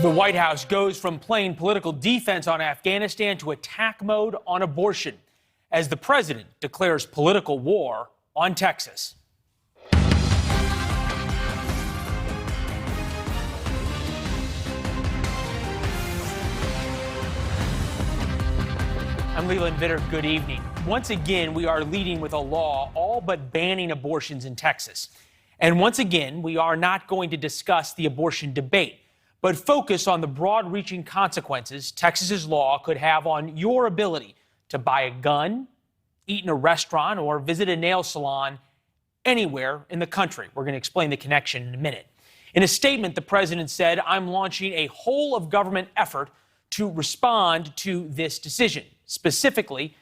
The White House goes from playing political defense on Afghanistan to attack mode on abortion as the president declares political war on Texas. I'm Leland Vittert. Good evening. Once again, we are leading with a law all but banning abortions in Texas. And once again, we are not going to discuss the abortion debate, but focus on the broad-reaching consequences Texas's law could have on your ability to buy a gun, eat in a restaurant, or visit a nail salon anywhere in the country. We're going to explain the connection in a minute. In a statement, the president said, "I'm launching a whole-of-government effort to respond to this decision, specifically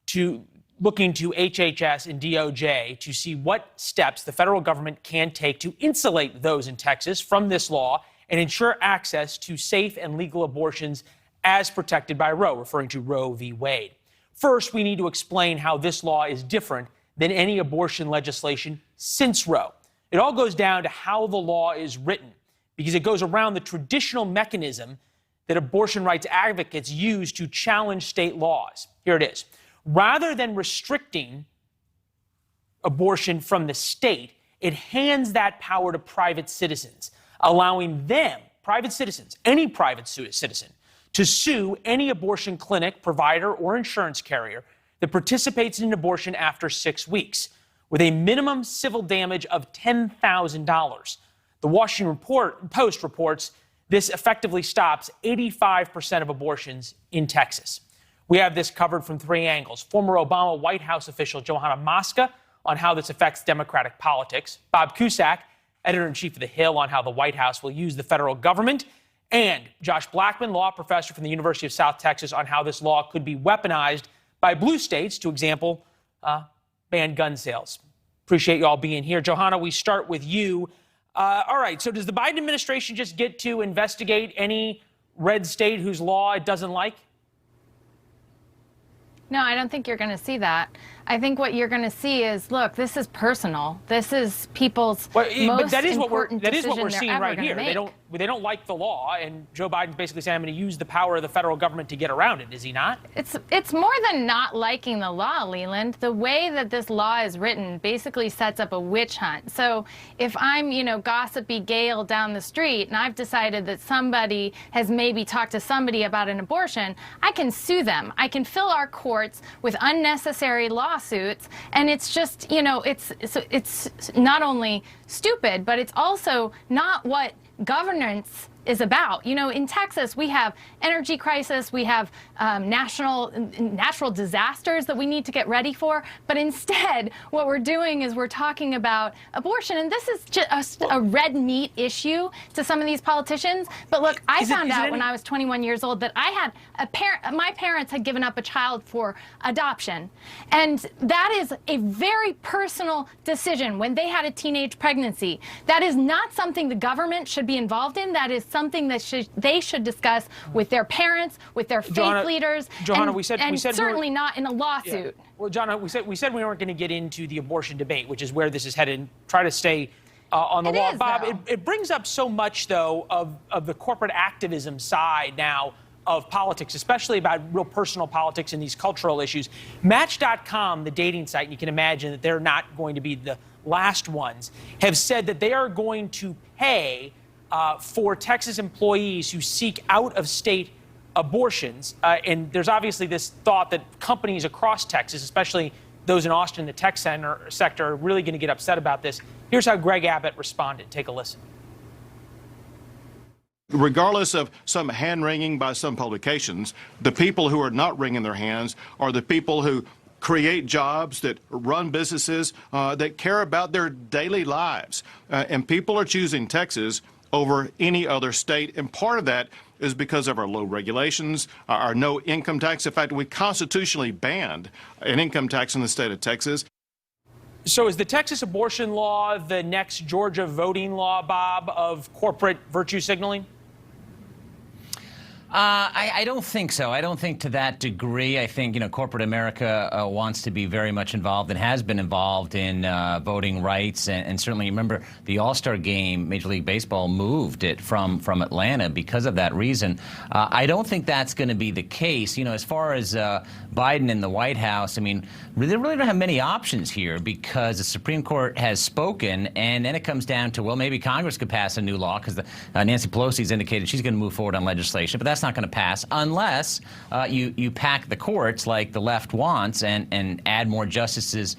to looking to HHS and DOJ to see what steps the federal government can take to insulate those in Texas from this law and ensure access to safe and legal abortions as protected by Roe," referring to Roe v. Wade. First, we need to explain how this law is different than any abortion legislation since Roe. It all goes down to how the law is written, because it goes around the traditional mechanism that abortion rights advocates use to challenge state laws. Here it is. Rather than restricting abortion from the state, it hands that power to private citizens, allowing them, private citizens, any private citizen, to sue any abortion clinic, provider, or insurance carrier that participates in an abortion after 6 weeks, with a minimum civil damage of $10,000. The Washington Post reports this effectively stops 85% of abortions in Texas. We have this covered from three angles. Former Obama White House official Johanna Mosca on how this affects Democratic politics, Bob Cusack, editor-in-chief of The Hill, on how the White House will use the federal government, and Josh Blackman, law professor from the University of South Texas, on how this law could be weaponized by blue states to, example, ban gun sales. Appreciate you all being here. Johanna, we start with you. All right, so does the Biden administration just get to investigate any red state whose law it doesn't like? No, I don't think you're going to see that. I think what you're going to see is, look, this is personal. This is people's most important decision that is what we're seeing right here. Make. They don't like the law, and Joe Biden's basically saying, I'm going to use the power of the federal government to get around it. Is he not? It's more than not liking the law, Leland. The way that this law is written basically sets up a witch hunt. So if I'm, gossipy Gail down the street, and I've decided that somebody has maybe talked to somebody about an abortion, I can sue them. I can fill our courts with unnecessary lawsuits, and it's just, it's not only stupid, but it's also not what governance is about. In Texas, we have energy crisis, we have natural disasters that we need to get ready for, but instead what we're doing is we're talking about abortion, and this is just a red meat issue to some of these politicians. But look, I found out when I was 21 years old that I had my parents had given up a child for adoption, and that is a very personal decision when they had a teenage pregnancy. That is not something the government should be involved in. That is something that they should discuss with their parents, with their faith leaders, Johanna, and we said certainly not in a lawsuit. Yeah. Well, Johanna, we said we weren't going to get into the abortion debate, which is where this is headed. Try to stay on the law. Bob, it brings up so much, though, of the corporate activism side now of politics, especially about real personal politics and these cultural issues. Match.com, the dating site, and you can imagine that they're not going to be the last ones, have said that they are going to pay for Texas employees who seek out-of-state abortions. And there's obviously this thought that companies across Texas, especially those in Austin, the tech sector, are really going to get upset about this. Here's how Greg Abbott responded. Take a listen. Regardless of some hand-wringing by some publications, the people who are not wringing their hands are the people who create jobs, that run businesses, that care about their daily lives. And people are choosing Texas over any other state, and part of that is because of our low regulations, our no income tax. In fact, we constitutionally banned an income tax in the state of Texas. So is the Texas abortion law the next Georgia voting law, Bob, of corporate virtue signaling? I don't think so. I don't think to that degree. I think, corporate America wants to be very much involved and has been involved in voting rights. And certainly, remember, the All-Star Game, Major League Baseball moved it from Atlanta because of that reason. I don't think that's going to be the case. As far as Biden and the White House, I mean, they really don't have many options here because the Supreme Court has spoken, and then it comes down to, well, maybe Congress could pass a new law because Nancy Pelosi's indicated she's going to move forward on legislation, but that's not going to pass unless you pack the courts like the left wants and add more justices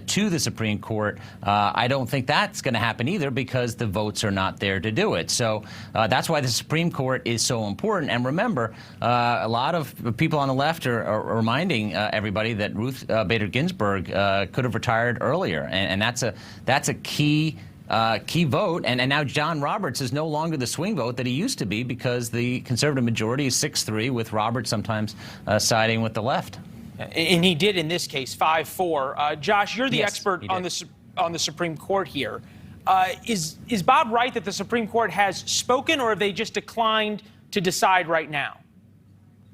to the Supreme Court. I don't think that's going to happen either because the votes are not there to do it. So that's why the Supreme Court is so important. And remember, a lot of people on the left are reminding everybody that Ruth Bader Ginsburg could have retired earlier, and that's a key vote, and now John Roberts is no longer the swing vote that he used to be because the conservative majority is 6-3, with Roberts sometimes siding with the left. And he did in this case, 5-4. Josh, you're the expert on the Supreme Court here. Is Bob right that the Supreme Court has spoken, or have they just declined to decide right now?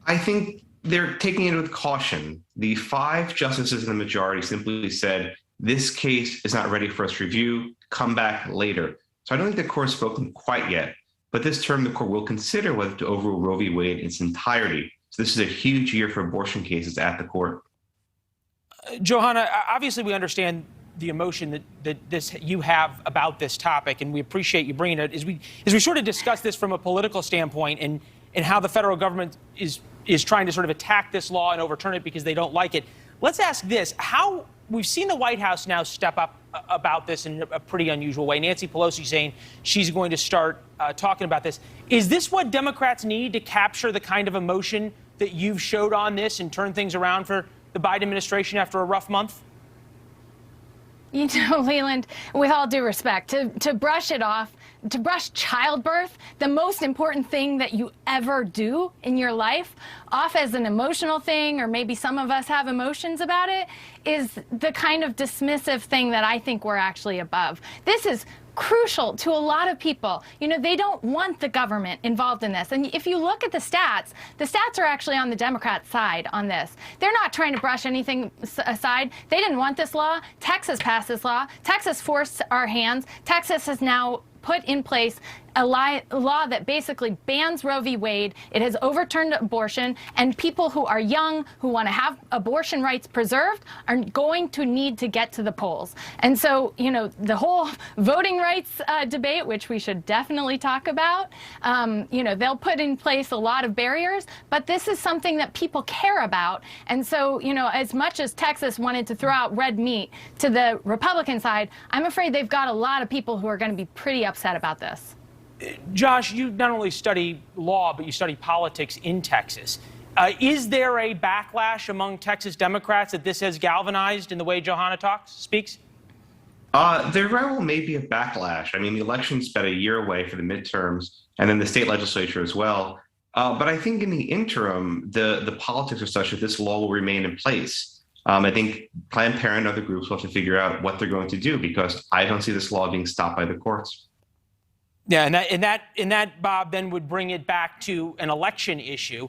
I think they're taking it with caution. The 5 justices in the majority simply said, this case is not ready for us to review, come back later. So I don't think the court has spoken quite yet, but this term the court will consider whether to overrule Roe v. Wade in its entirety. So this is a huge year for abortion cases at the court. Johanna, obviously we understand the emotion that you have about this topic, and we appreciate you bringing it. As we sort of discuss this from a political standpoint and how the federal government is trying to sort of attack this law and overturn it because they don't like it, let's ask this. We've seen the White House now step up about this in a pretty unusual way. Nancy Pelosi saying she's going to start talking about this. Is this what Democrats need to capture the kind of emotion that you've showed on this and turn things around for the Biden administration after a rough month? Leland, with all due respect, to brush it off, to brush childbirth, the most important thing that you ever do in your life, off as an emotional thing, or maybe some of us have emotions about it, is the kind of dismissive thing that I think we're actually above. This is crucial to a lot of people. They don't want the government involved in this. And if you look at the stats are actually on the Democrat side on this. They're not trying to brush anything aside. They didn't want this law. Texas passed this law. Texas forced our hands. Texas has now put in place a law that basically bans Roe v. Wade. It has overturned abortion, and people who are young, who want to have abortion rights preserved, are going to need to get to the polls. And so, the whole voting rights debate, which we should definitely talk about, they'll put in place a lot of barriers, but this is something that people care about. And so, as much as Texas wanted to throw out red meat to the Republican side, I'm afraid they've got a lot of people who are going to be pretty upset about this. Josh, you not only study law, but you study politics in Texas. Is there a backlash among Texas Democrats that this has galvanized in the way Johanna speaks? There very well may be a backlash. I mean, the election's about a year away for the midterms, and then the state legislature as well. But I think in the interim, the politics are such that this law will remain in place. I think Planned Parenthood and other groups will have to figure out what they're going to do, because I don't see this law being stopped by the courts. Yeah, and that, Bob, then would bring it back to an election issue.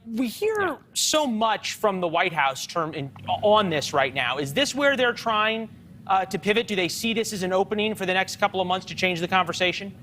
We hear so much from the White House on this right now. Is this where they're trying to pivot? Do they see this as an opening for the next couple of months to change the conversation?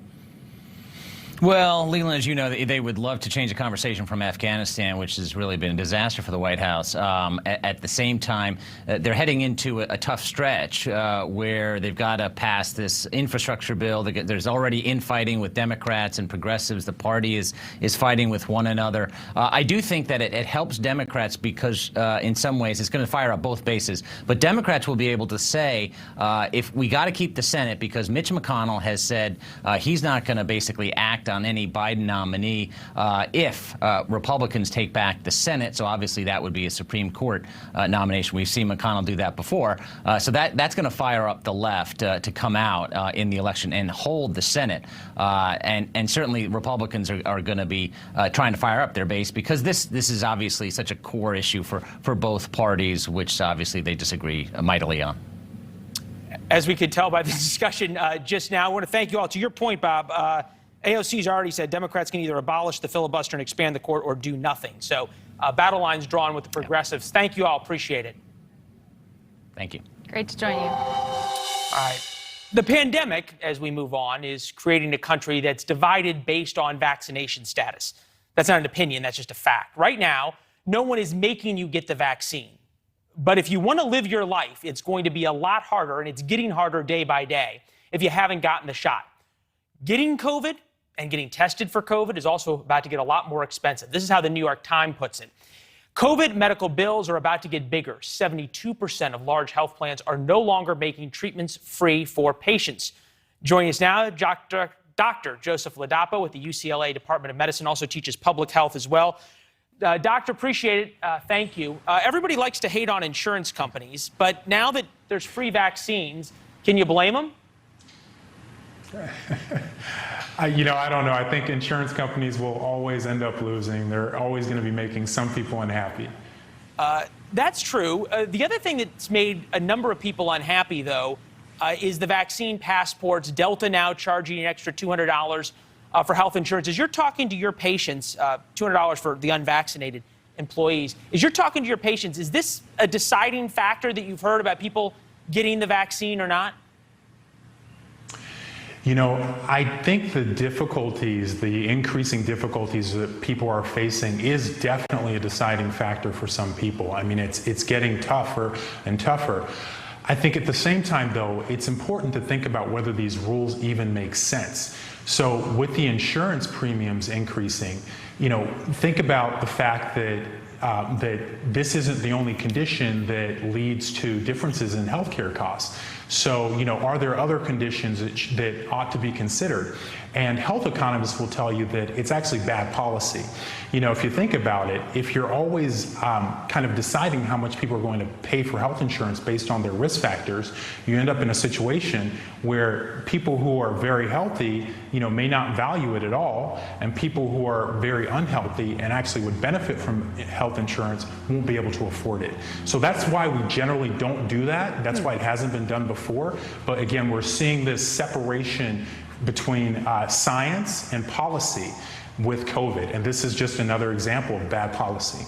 Well, Leland, as you know, they would love to change the conversation from Afghanistan, which has really been a disaster for the White House. At the same time, they're heading into a tough stretch where they've got to pass this infrastructure bill. There's already infighting with Democrats and progressives. The party is fighting with one another. I do think that it helps Democrats because in some ways it's going to fire up both bases. But Democrats will be able to say, if we got to keep the Senate, because Mitch McConnell has said he's not going to basically act on any Biden nominee if Republicans take back the Senate. So obviously that would be a Supreme Court nomination. We've seen McConnell do that before. So that's going to fire up the left to come out in the election and hold the Senate. And certainly Republicans are going to be trying to fire up their base, because this is obviously such a core issue for both parties, which obviously they disagree mightily on. As we could tell by the discussion just now, I want to thank you all. To your point, Bob, AOC's already said Democrats can either abolish the filibuster and expand the court or do nothing. So battle lines drawn with the progressives. Thank you all. Appreciate it. Thank you. Great to join you. All right. The pandemic, as we move on, is creating a country that's divided based on vaccination status. That's not an opinion, that's just a fact. Right now, no one is making you get the vaccine. But if you want to live your life, it's going to be a lot harder, and it's getting harder day by day if you haven't gotten the shot. Getting COVID and getting tested for COVID is also about to get a lot more expensive. This is how the New York Times puts it. COVID medical bills are about to get bigger. 72% of large health plans are no longer making treatments free for patients. Joining us now, Dr. Joseph Ladapo with the UCLA Department of Medicine, also teaches public health as well. Doctor, appreciate it. Thank you. Everybody likes to hate on insurance companies, but now that there's free vaccines, can you blame them? I don't know. I think insurance companies will always end up losing. They're always going to be making some people unhappy. That's true. The other thing that's made a number of people unhappy, though, is the vaccine passports. Delta now charging an extra $200 for health insurance. As you're talking to your patients, $200 for the unvaccinated employees, as you're talking to your patients, is this a deciding factor that you've heard about people getting the vaccine or not? I think the increasing difficulties that people are facing is definitely a deciding factor for some people. I mean, it's getting tougher and tougher. I think at the same time, though, it's important to think about whether these rules even make sense. So with the insurance premiums increasing, think about the fact that this isn't the only condition that leads to differences in healthcare costs. So, are there other conditions that ought to be considered? And health economists will tell you that it's actually bad policy. If you think about it, if you're always kind of deciding how much people are going to pay for health insurance based on their risk factors, you end up in a situation where people who are very healthy, may not value it at all, and people who are very unhealthy and actually would benefit from health insurance won't be able to afford it. So that's why we generally don't do that. That's why it hasn't been done before. But again, we're seeing this separation between science and policy with COVID, and this is just another example of bad policy.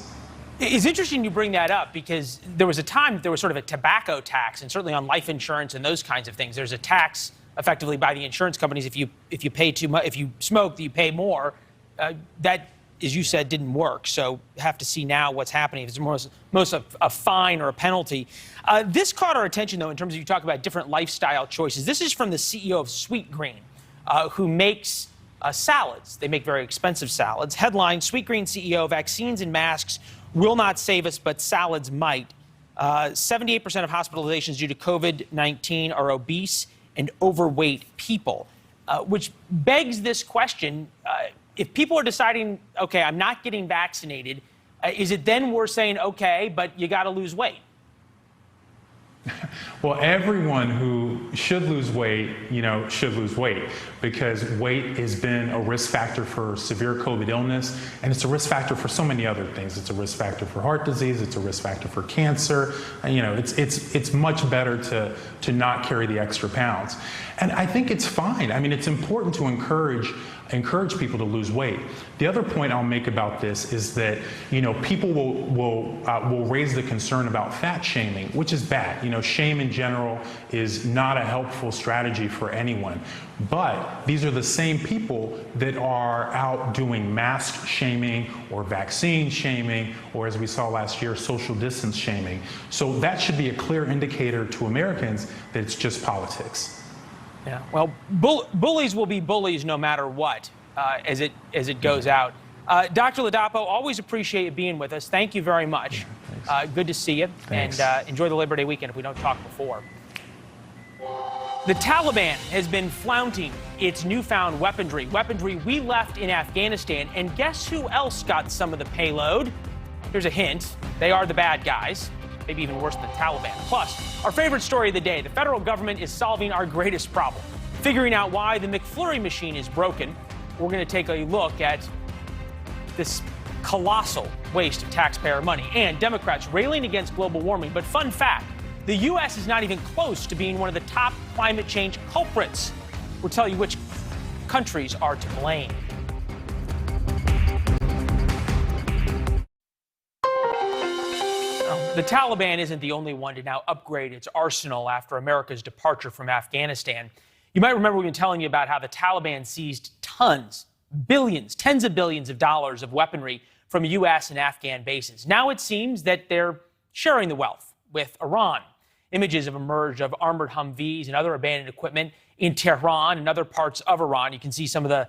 It's interesting you bring that up because there was a time there was sort of a tobacco tax, and certainly on life insurance and those kinds of things, there's a tax effectively by the insurance companies if you pay too much, if you smoke, you pay more. That, as you said, didn't work. So have to see now what's happening. If it's most a fine or a penalty. This caught our attention, though, in terms of you talk about different lifestyle choices. This is from the CEO of Sweetgreen, who makes salads. They make very expensive salads. Headline, Sweetgreen CEO, vaccines and masks will not save us, but salads might. 78% of hospitalizations due to COVID-19 are obese and overweight people, which begs this question. If people are deciding, okay, I'm not getting vaccinated, is it then we're saying, okay, but you got to lose weight? Well, everyone who should lose weight, should lose weight because weight has been a risk factor for severe COVID illness, and it's a risk factor for so many other things. It's a risk factor for heart disease. It's a risk factor for cancer. And, it's much better to not carry the extra pounds. And I think it's fine. I mean, it's important to encourage people to lose weight. The other point I'll make about this is that people will raise the concern about fat shaming, which is bad. Shame in general is not a helpful strategy for anyone. But these are the same people that are out doing mask shaming or vaccine shaming, or as we saw last year, social distance shaming. So that should be a clear indicator to Americans that it's just politics. Yeah, well, bullies will be bullies no matter what, as it goes out. Dr. Ladapo, always appreciate you being with us. Thank you very much. Good to see you. Thanks. And enjoy the Labor Day weekend if we don't talk before. The Taliban has been flaunting its newfound weaponry we left in Afghanistan. And guess who else got some of the payload? Here's a hint. They are the bad guys. Maybe even worse than the Taliban. Plus, our favorite story of the day, the federal government is solving our greatest problem, figuring out why the McFlurry machine is broken. We're going to take a look at this colossal waste of taxpayer money and Democrats railing against global warming. But fun fact, the U.S. is not even close to being one of the top climate change culprits. We'll tell you which countries are to blame. The Taliban isn't the only one to now upgrade its arsenal after America's departure from Afghanistan. You might remember we've been telling you about how the Taliban seized tons, billions, tens of billions of dollars of weaponry from U.S. and Afghan bases. Now it seems that they're sharing the wealth with Iran. Images have emerged of armored Humvees and other abandoned equipment in Tehran and other parts of Iran. You can see some of the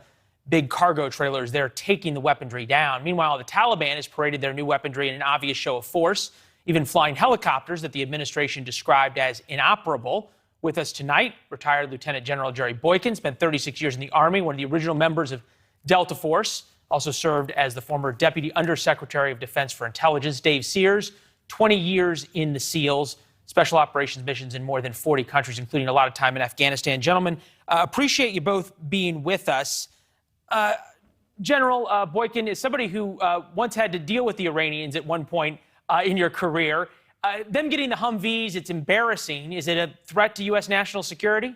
big cargo trailers there taking the weaponry down. Meanwhile, the Taliban has paraded their new weaponry in an obvious show of force, even flying helicopters that the administration described as inoperable. With us tonight, retired Lieutenant General Jerry Boykin, spent 36 years in the Army, one of the original members of Delta Force, also served as the former Deputy Undersecretary of Defense for Intelligence. Dave Sears, 20 years in the SEALs, special operations missions in more than 40 countries, including a lot of time in Afghanistan. Gentlemen, appreciate you both being with us. General Boykin is somebody who once had to deal with the Iranians at one point in your career. Them getting the Humvees, it's embarrassing. Is it a threat to U.S. national security?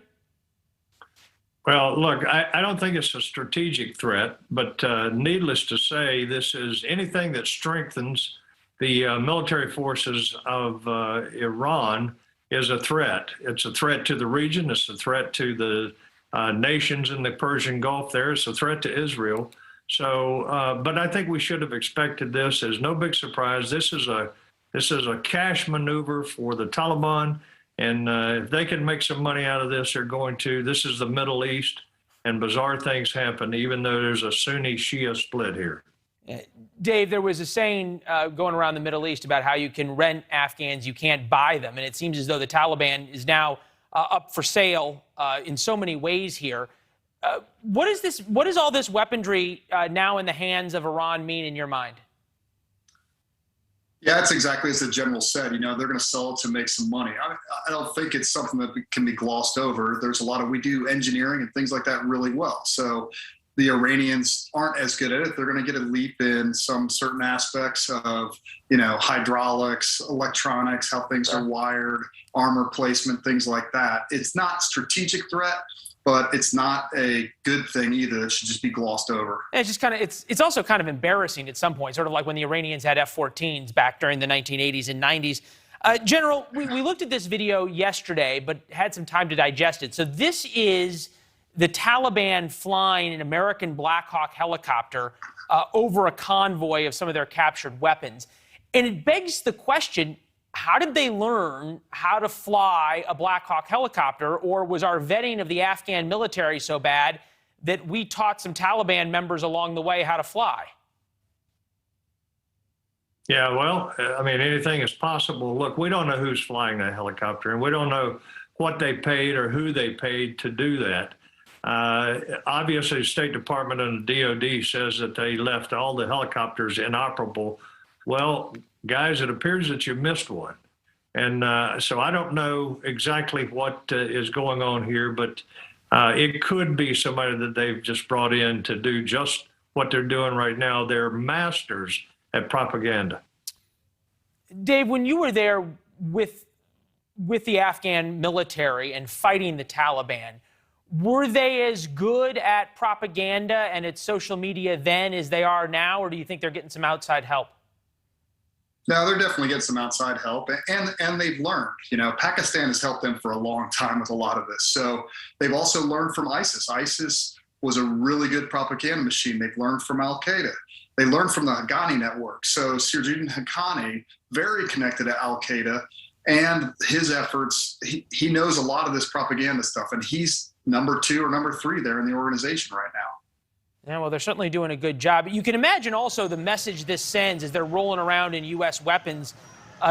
Well, look, I don't think it's a strategic threat, but needless to say, this is anything that strengthens the military forces of Iran is a threat. It's a threat to the region. It's a threat to the nations in the Persian Gulf there. It's a threat to Israel. So, but I think we should have expected this. There's no big surprise. This is a cash maneuver for the Taliban. And if they can make some money out of this, they're going to. This is the Middle East, and bizarre things happen, even though there's a Sunni-Shia split here. Dave, there was a saying going around the Middle East about how you can rent Afghans, you can't buy them. And it seems as though the Taliban is now up for sale in so many ways here. What does all this weaponry now in the hands of Iran mean in your mind? Yeah, it's exactly as the general said. You know, they're going to sell it to make some money. I don't think it's something that can be glossed over. There's a lot of, we do engineering and things like that really well. So the Iranians aren't as good at it. They're going to get a leap in some certain aspects of, you know, hydraulics, electronics, how things are wired, armor placement, things like that. It's not a strategic threat, but it's not a good thing either. It should just be glossed over. And it's just kind of, it's also kind of embarrassing at some point, sort of like when the Iranians had F-14s back during the 1980s and 90s. General, we looked at this video yesterday, but had some time to digest it. So this is the Taliban flying an American Black Hawk helicopter over a convoy of some of their captured weapons. And it begs the question, how did they learn how to fly a Black Hawk helicopter, or was our vetting of the Afghan military so bad that we taught some Taliban members along the way how to fly? Yeah, well, I mean, anything is possible. Look, we don't know who's flying that helicopter, and we don't know what they paid or who they paid to do that. Obviously, the State Department and the DOD says that they left all the helicopters inoperable. Well, guys, it appears that you missed one. And so I don't know exactly what is going on here, but it could be somebody that they've just brought in to do just what they're doing right now. They're masters at propaganda. Dave, when you were there with the Afghan military and fighting the Taliban, were they as good at propaganda and at social media then as they are now, or do you think they're getting some outside help? No, they're definitely getting some outside help, and they've learned. You know, Pakistan has helped them for a long time with a lot of this. So they've also learned from ISIS. ISIS was a really good propaganda machine. They've learned from Al-Qaeda. They learned from the Haqqani network. So Sirjuddin Haqqani, very connected to Al-Qaeda, and his efforts, he knows a lot of this propaganda stuff, and he's number 2 or number 3 there in the organization right now. Yeah, well, they're certainly doing a good job. You can imagine also the message this sends as they're rolling around in U.S. weapons.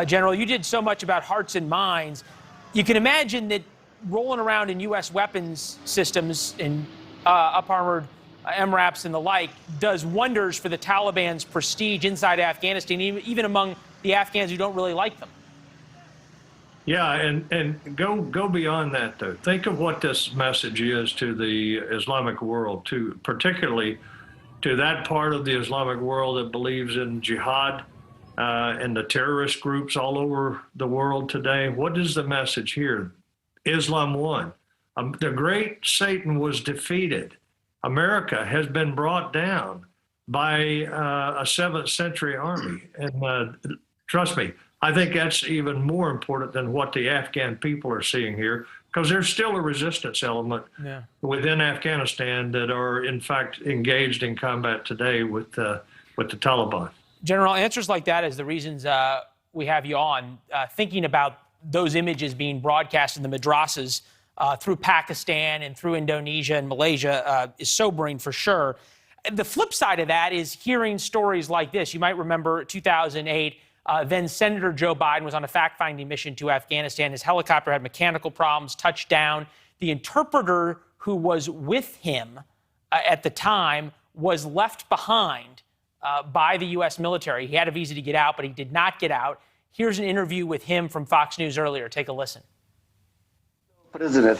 General, you did so much about hearts and minds. You can imagine that rolling around in U.S. weapons systems and up-armored MRAPs and the like does wonders for the Taliban's prestige inside Afghanistan, even among the Afghans who don't really like them. Yeah, and go beyond that, though. Think of what this message is to the Islamic world, particularly to that part of the Islamic world that believes in jihad and the terrorist groups all over the world today. What is the message here? Islam won. The great Satan was defeated. America has been brought down by a 7th century army. And trust me, I think that's even more important than what the Afghan people are seeing here, because there's still a resistance element within Afghanistan that are, in fact, engaged in combat today with the Taliban. General, answers like that is the reasons we have you on, thinking about those images being broadcast in the madrasas through Pakistan and through Indonesia and Malaysia is sobering for sure. The flip side of that is hearing stories like this. You might remember 2008, then Senator Joe Biden was on a fact-finding mission to Afghanistan. His helicopter had mechanical problems, touched down. The interpreter who was with him at the time was left behind by the U.S. military. He had a visa to get out, but he did not get out. Here's an interview with him from Fox News earlier. Take a listen. President,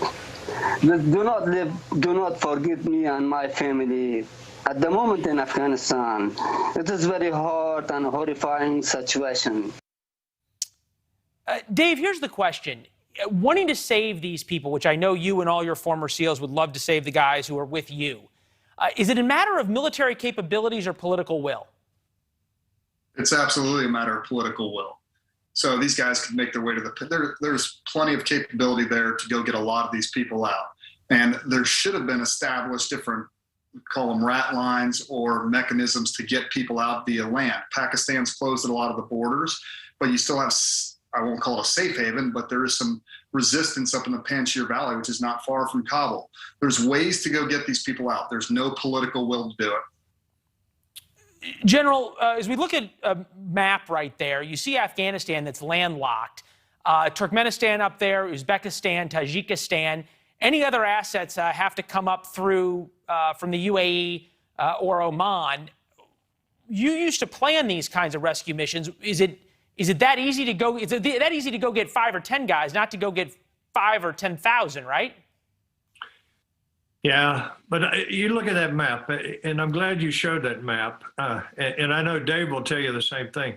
do not forget me and my family. At the moment in Afghanistan, it is very hard and horrifying situation. Dave, here's the question. Wanting to save these people, which I know you and all your former SEALs would love to save the guys who are with you, is it a matter of military capabilities or political will? It's absolutely a matter of political will. So these guys can make their way to there's plenty of capability there to go get a lot of these people out. And there should have been established different, call them rat lines or mechanisms to get people out via land. Pakistan's closed at a lot of the borders, but you still have, I won't call it a safe haven, but there is some resistance up in the Panjshir Valley, which is not far from Kabul. There's ways to go get these people out. There's no political will to do it. General, as we look at a map right there, you see Afghanistan that's landlocked. Turkmenistan up there, Uzbekistan, Tajikistan. Any other assets have to come up through from the UAE or Oman. You used to plan these kinds of rescue missions. Is it that easy to go? Is it that easy to go get 5 or 10 guys, not to go get 5 or 10,000, right? Yeah, but you look at that map, and I'm glad you showed that map. And I know Dave will tell you the same thing.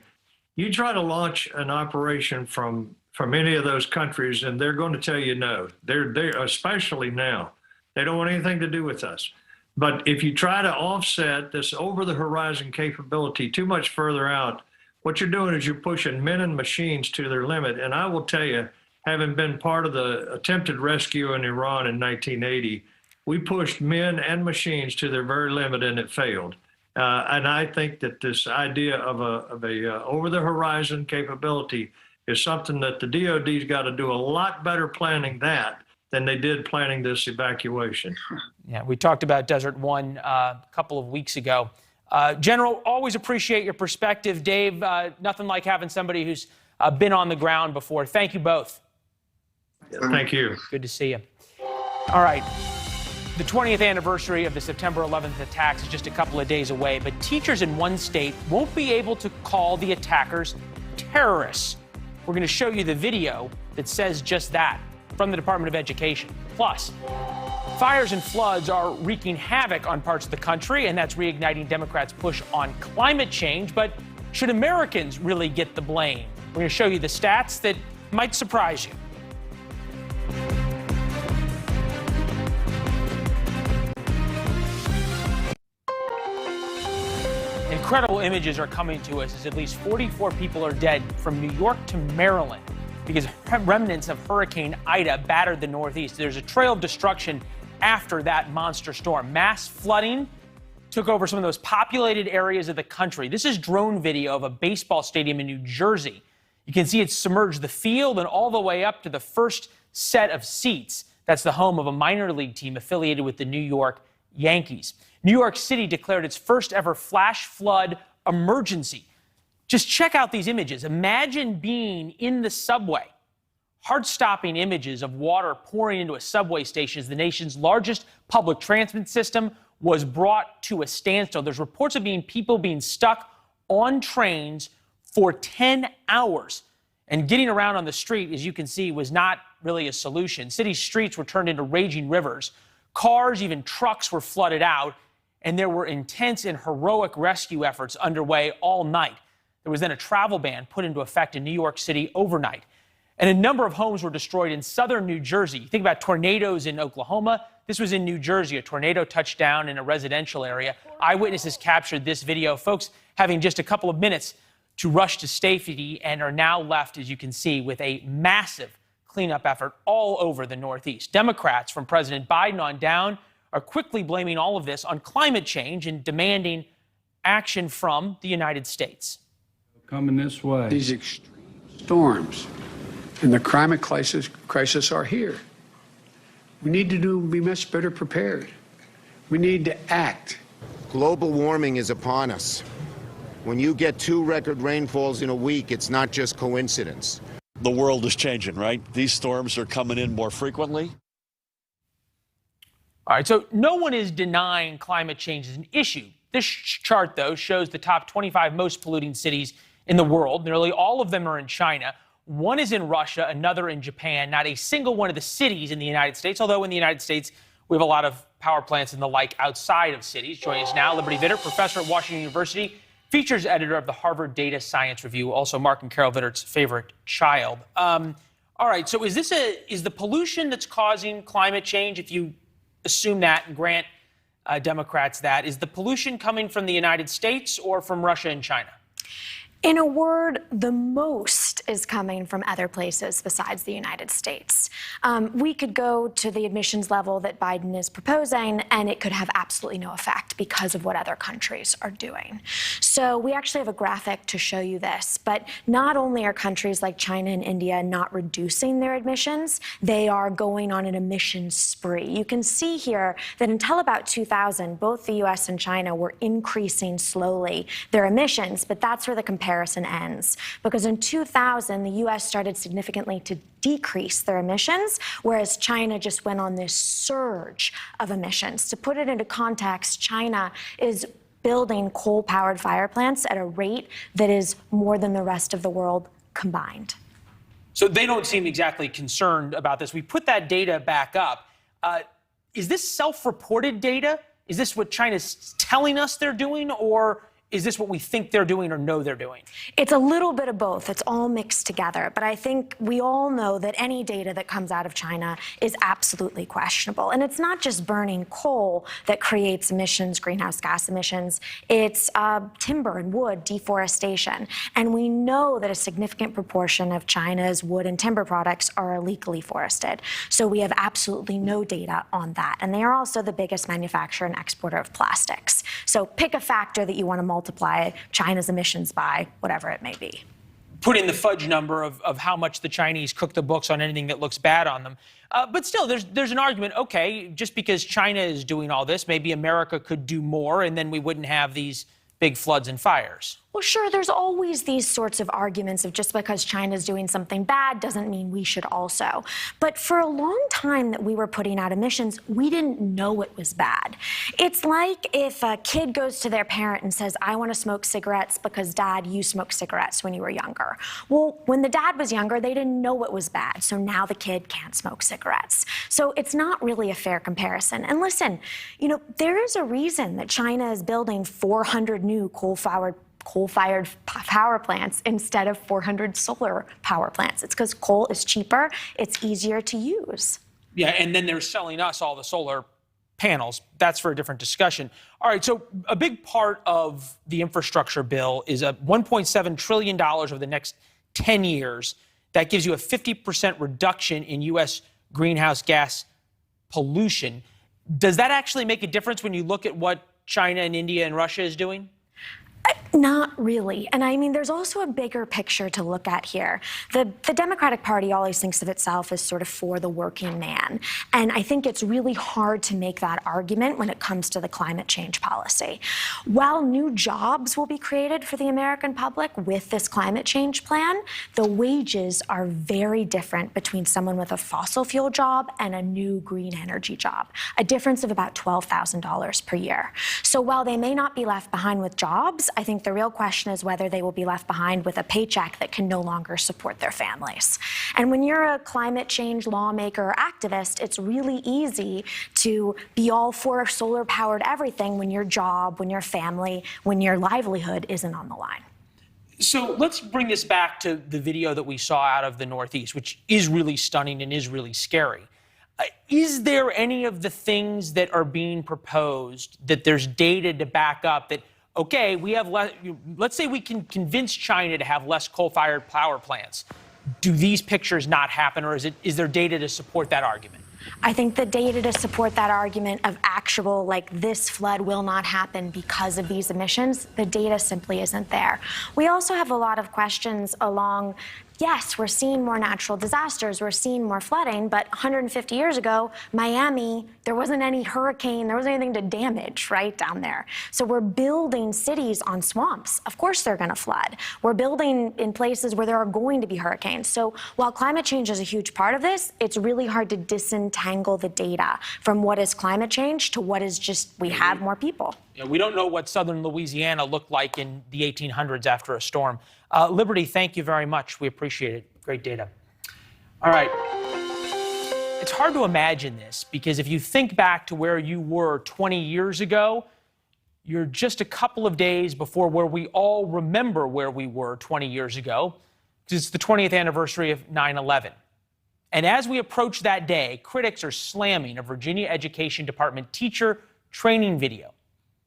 You try to launch an operation from any of those countries, and they're going to tell you no. They're especially now. They don't want anything to do with us. But if you try to offset this over-the-horizon capability too much further out, what you're doing is you're pushing men and machines to their limit. And I will tell you, having been part of the attempted rescue in Iran in 1980, we pushed men and machines to their very limit, and it failed. And I think that this idea of a over-the-horizon capability is something that the DOD's got to do a lot better planning that than they did planning this evacuation. Yeah, we talked about Desert One a couple of weeks ago. General, always appreciate your perspective. Dave, nothing like having somebody who's been on the ground before. Thank you both. Thank you. Good to see you. All right. The 20th anniversary of the September 11th attacks is just a couple of days away, but teachers in one state won't be able to call the attackers terrorists. We're going to show you the video that says just that from the Department of Education. Plus, fires and floods are wreaking havoc on parts of the country, and that's reigniting Democrats' push on climate change. But should Americans really get the blame? We're going to show you the stats that might surprise you. Incredible images are coming to us as at least 44 people are dead from New York to Maryland because remnants of Hurricane Ida battered the Northeast. There's a trail of destruction after that monster storm. Mass flooding took over some of those populated areas of the country. This is drone video of a baseball stadium in New Jersey. You can see it submerged the field and all the way up to the first set of seats. That's the home of a minor league team affiliated with the New York Yankees. New York City declared its first ever flash flood emergency. Just check out these images. Imagine being in the subway. Heart-stopping images of water pouring into a subway station as the nation's largest public transit system was brought to a standstill. There's reports of people being stuck on trains for 10 hours. And getting around on the street, as you can see, was not really a solution. City streets were turned into raging rivers. Cars, even trucks, were flooded out. And there were intense and heroic rescue efforts underway all night. There was then a travel ban put into effect in New York City overnight. And a number of homes were destroyed in southern New Jersey. You think about tornadoes in Oklahoma, This was in New Jersey. A tornado touched down in a residential area. Eyewitnesses captured this video. Folks having just a couple of minutes to rush to safety and are now left, as you can see, with a massive cleanup effort all over the Northeast. Democrats, from President Biden on down, are quickly blaming all of this on climate change and demanding action from the United States. Coming this way. These extreme storms and the climate crisis are here. We need to be much better prepared. We need to act. Global warming is upon us. When you get 2 record rainfalls in a week, it's not just coincidence. The world is changing, right? These storms are coming in more frequently. All right, so no one is denying climate change is an issue. This chart, though, shows the top 25 most polluting cities in the world. Nearly all of them are in China. One is in Russia, another in Japan. Not a single one of the cities in the United States, although in the United States, we have a lot of power plants and the like outside of cities. Joining us now, Leland Vittert, professor at Washington University, features editor of the Harvard Data Science Review, also Mark and Carol Vittert's favorite child. All right, so is the pollution that's causing climate change, if you assume that and grant Democrats that, is the pollution coming from the United States or from Russia and China? In a word, the most is coming from other places besides the United States. We could go to the emissions level that Biden is proposing, and it could have absolutely no effect because of what other countries are doing. So we actually have a graphic to show you this. But not only are countries like China and India not reducing their emissions, they are going on an emissions spree. You can see here that until about 2000, both the U.S. and China were increasing slowly their emissions, but that's where the comparison ends. Because in 2000, the U.S. started significantly to decrease their emissions, whereas China just went on this surge of emissions. To put it into context, China is building coal-powered fire plants at a rate that is more than the rest of the world combined. So they don't seem exactly concerned about this. We put that data back up. Is this self-reported data? Is this what China's telling us they're doing, or is this what we think they're doing or know they're doing? It's a little bit of both. It's all mixed together. But I think we all know that any data that comes out of China is absolutely questionable. And it's not just burning coal that creates emissions, greenhouse gas emissions. It's timber and wood, deforestation. And we know that a significant proportion of China's wood and timber products are illegally forested. So we have absolutely no data on that. And they are also the biggest manufacturer and exporter of plastics. So pick a factor that you want to multiply China's emissions by, whatever it may be. Put in the fudge number of how much the Chinese cook the books on anything that looks bad on them. But still, there's an argument, okay, just because China is doing all this, maybe America could do more, and then we wouldn't have these big floods and fires. Well, sure, there's always these sorts of arguments of just because China's doing something bad doesn't mean we should also. But for a long time that we were putting out emissions, we didn't know it was bad. It's like if a kid goes to their parent and says, I want to smoke cigarettes because, Dad, you smoked cigarettes when you were younger. Well, when the dad was younger, they didn't know it was bad, so now the kid can't smoke cigarettes. So it's not really a fair comparison. And listen, you know, there is a reason that China is building 400 new coal-fired power plants instead of 400 solar power plants. It's because coal is cheaper, it's easier to use. Yeah, and then they're selling us all the solar panels. That's for a different discussion. All right, so a big part of the infrastructure bill is a $1.7 trillion over the next 10 years. That gives you a 50% reduction in U.S. greenhouse gas pollution. Does that actually make a difference when you look at what China and India and Russia is doing? Not really. And I mean, there's also a bigger picture to look at here. The Democratic Party always thinks of itself as sort of for the working man. And I think it's really hard to make that argument when it comes to the climate change policy. While new jobs will be created for the American public with this climate change plan, the wages are very different between someone with a fossil fuel job and a new green energy job, a difference of about $12,000 per year. So while they may not be left behind with jobs, I think the real question is whether they will be left behind with a paycheck that can no longer support their families. And when you're a climate change lawmaker or activist, it's really easy to be all for solar-powered everything when your job, when your family, when your livelihood isn't on the line. So let's bring this back to the video that we saw out of the Northeast, which is really stunning and is really scary. Is there any of the things that are being proposed that there's data to back up that, okay, we have less, let's say we can convince China to have less coal-fired power plants. Do these pictures not happen, or is there data to support that argument? I think the data to support that argument of actual, like, this flood will not happen because of these emissions, the data simply isn't there. We also have a lot of questions along, yes, we're seeing more natural disasters, we're seeing more flooding, but 150 years ago, Miami, there wasn't any hurricane, there wasn't anything to damage, right, down there. So we're building cities on swamps. Of course they're gonna flood. We're building in places where there are going to be hurricanes. So while climate change is a huge part of this, it's really hard to disentangle the data from what is climate change to what is just, we have more people. Yeah, we don't know what southern Louisiana looked like in the 1800s after a storm. Liberty, thank you very much. We appreciate it. Great data. All right. It's hard to imagine this because if you think back to where you were 20 years ago, you're just a couple of days before where we all remember where we were 20 years ago, because it's the 20th anniversary of 9/11. And as we approach that day, critics are slamming a Virginia Education Department teacher training video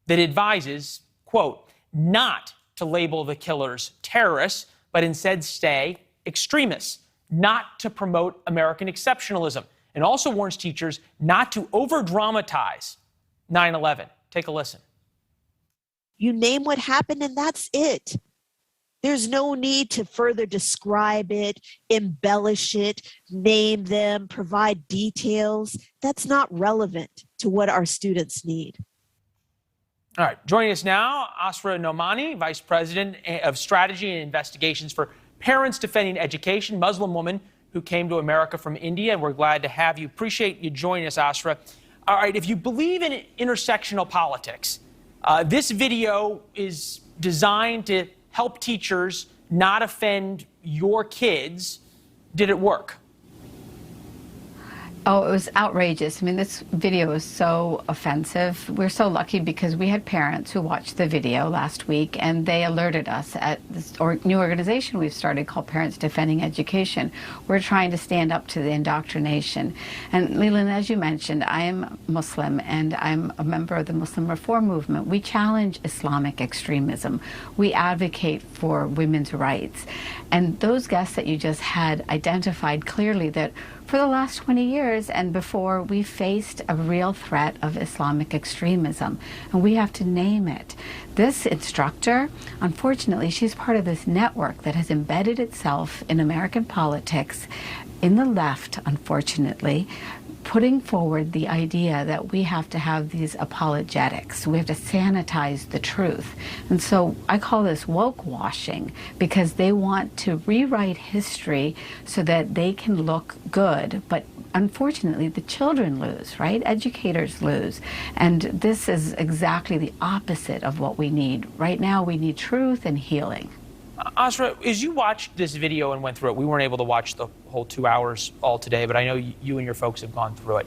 that advises, quote, not to label the killers terrorists, but instead say extremists, not to promote American exceptionalism, and also warns teachers not to over-dramatize 9/11. Take a listen. You name what happened and that's it. There's no need to further describe it, embellish it, name them, provide details. That's not relevant to what our students need. All right, joining us now, Asra Nomani, Vice President of Strategy and Investigations for Parents Defending Education, Muslim woman who came to America from India, and we're glad to have you. Appreciate you joining us, Asra. All right, if you believe in intersectional politics, this video is designed to help teachers not offend your kids. Did it work? Oh, it was outrageous. I mean, this video is so offensive. We're so lucky because we had parents who watched the video last week and they alerted us at this new organization we've started called Parents Defending Education. We're trying to stand up to the indoctrination. And Leland, as you mentioned, I am Muslim and I'm a member of the Muslim Reform Movement. We challenge Islamic extremism. We advocate for women's rights. And those guests that you just had identified clearly that for the last 20 years and before, we faced a real threat of Islamic extremism, and we have to name it. This instructor, unfortunately, she's part of this network that has embedded itself in American politics, in the left, unfortunately, putting forward the idea that we have to have these apologetics. We have to sanitize the truth. And so I call this woke washing because they want to rewrite history so that they can look good. But unfortunately, the children lose, right? Educators lose. And this is exactly the opposite of what we need. Right now, we need truth and healing. Asra, as you watched this video and went through it, we weren't able to watch the whole 2 hours all today, but I know you and your folks have gone through it.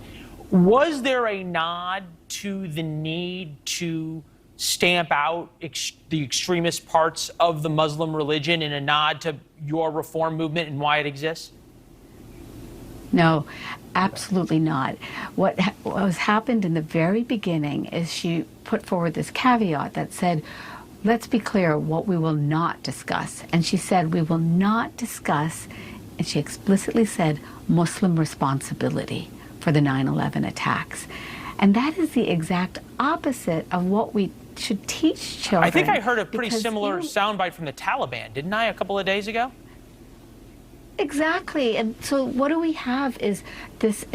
Was there a nod to the need to stamp out the extremist parts of the Muslim religion and a nod to your reform movement and why it exists? No, absolutely not. What has happened in the very beginning is she put forward this caveat that said, let's be clear what we will not discuss. And she said, we will not discuss, and she explicitly said, Muslim responsibility for the 9/11 attacks. And that is the exact opposite of what we should teach children. I think I heard a pretty similar soundbite from the Taliban, didn't I, a couple of days ago? Exactly. And so what do we have is this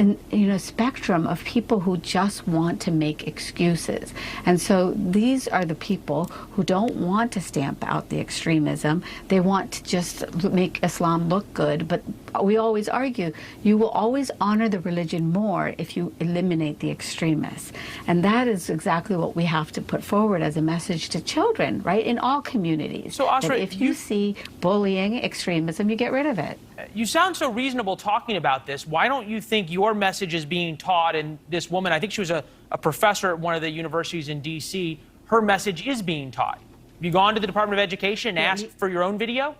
spectrum of people who just want to make excuses. And so these are the people who don't want to stamp out the extremism. They want to just make Islam look good. But we always argue, you will always honor the religion more if you eliminate the extremists. And that is exactly what we have to put forward as a message to children, right, in all communities. So, Asra, that if you see bullying, extremism, you get rid of it. You sound so reasonable talking about this. Why don't you think your message is being taught? And this woman, I think she was a professor at one of the universities in D.C., her message is being taught. Have you gone to the Department of Education and asked for your own video?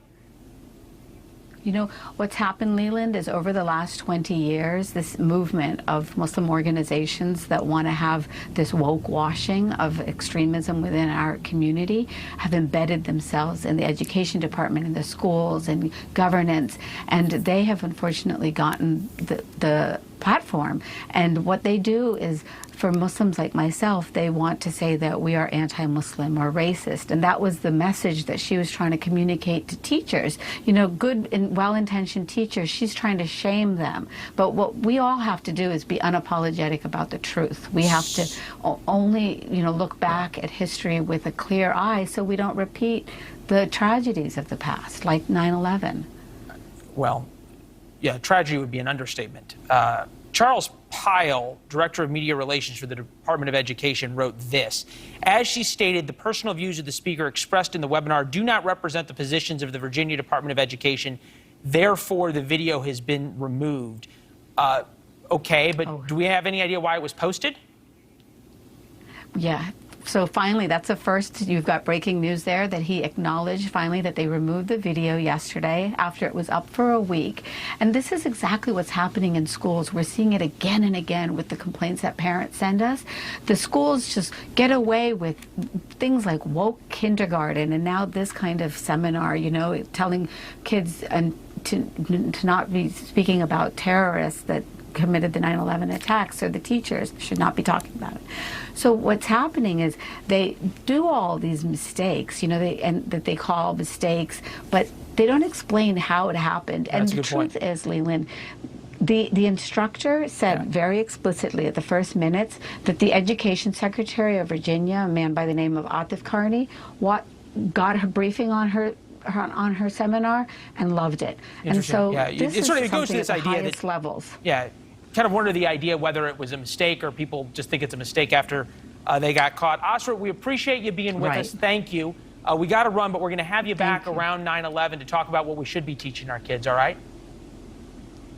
You know, what's happened, Leland, is over the last 20 years, this movement of Muslim organizations that want to have this woke washing of extremism within our community have embedded themselves in the education department, in the schools, and governance, and they have unfortunately gotten the platform. And what they do is, for Muslims like myself, they want to say that we are anti-Muslim or racist. And that was the message that she was trying to communicate to teachers. You know, good and well-intentioned teachers, she's trying to shame them. But what we all have to do is be unapologetic about the truth. We have to only, you know, look back at history with a clear eye so we don't repeat the tragedies of the past, like 9/11. Well, yeah, tragedy would be an understatement. Charles Pyle, Director of Media Relations for the Department of Education, wrote this. As she stated, the personal views of the speaker expressed in the webinar do not represent the positions of the Virginia Department of Education. Therefore, the video has been removed. Okay, but do we have any idea why it was posted? Yeah. So finally, that's the first. You've got breaking news there that he acknowledged finally that they removed the video yesterday after it was up for a week. And this is exactly what's happening in schools. We're seeing it again and again with the complaints that parents send us. The schools just get away with things like woke kindergarten and now this kind of seminar, you know, telling kids to not be speaking about terrorists that committed the 9/11 attacks, so the teachers should not be talking about it. So what's happening is they do all these mistakes, you know, that they call mistakes, but they don't explain how it happened. And the truth is, Leland, the instructor said very explicitly at the first minutes that the Education Secretary of Virginia, a man by the name of Atif Carney, got her briefing on her seminar and loved it. And so this is it goes to this at the idea highest levels. Yeah, kind of wonder the idea whether it was a mistake or people just think it's a mistake after they got caught. Asra, we appreciate you being with us. Thank you. We got to run, but we're going to have you back around 9/11 to talk about what we should be teaching our kids, all right?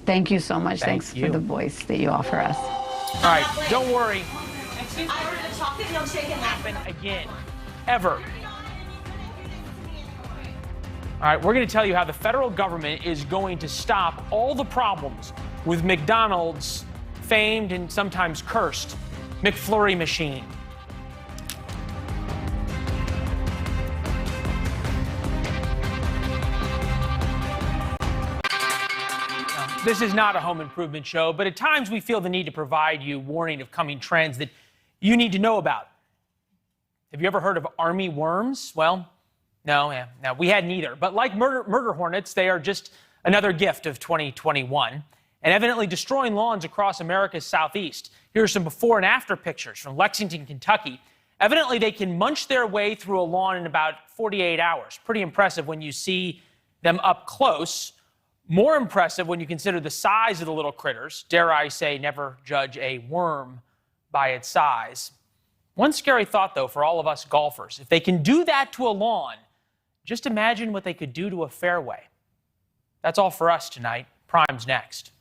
Thank you so much. Thanks for the voice that you offer us. All right, don't worry. Happen again, ever. All right, we're going to tell you how the federal government is going to stop all the problems with McDonald's famed and sometimes cursed McFlurry machine. This is not a home improvement show, but at times we feel the need to provide you warning of coming trends that you need to know about. Have you ever heard of army worms? Well, no, we hadn't either. But like murder hornets, they are just another gift of 2021 and evidently destroying lawns across America's southeast. Here are some before and after pictures from Lexington, Kentucky. Evidently, they can munch their way through a lawn in about 48 hours. Pretty impressive when you see them up close. More impressive when you consider the size of the little critters. Dare I say, never judge a worm by its size. One scary thought, though, for all of us golfers. If they can do that to a lawn, just imagine what they could do to a fairway. That's all for us tonight. Prime's next.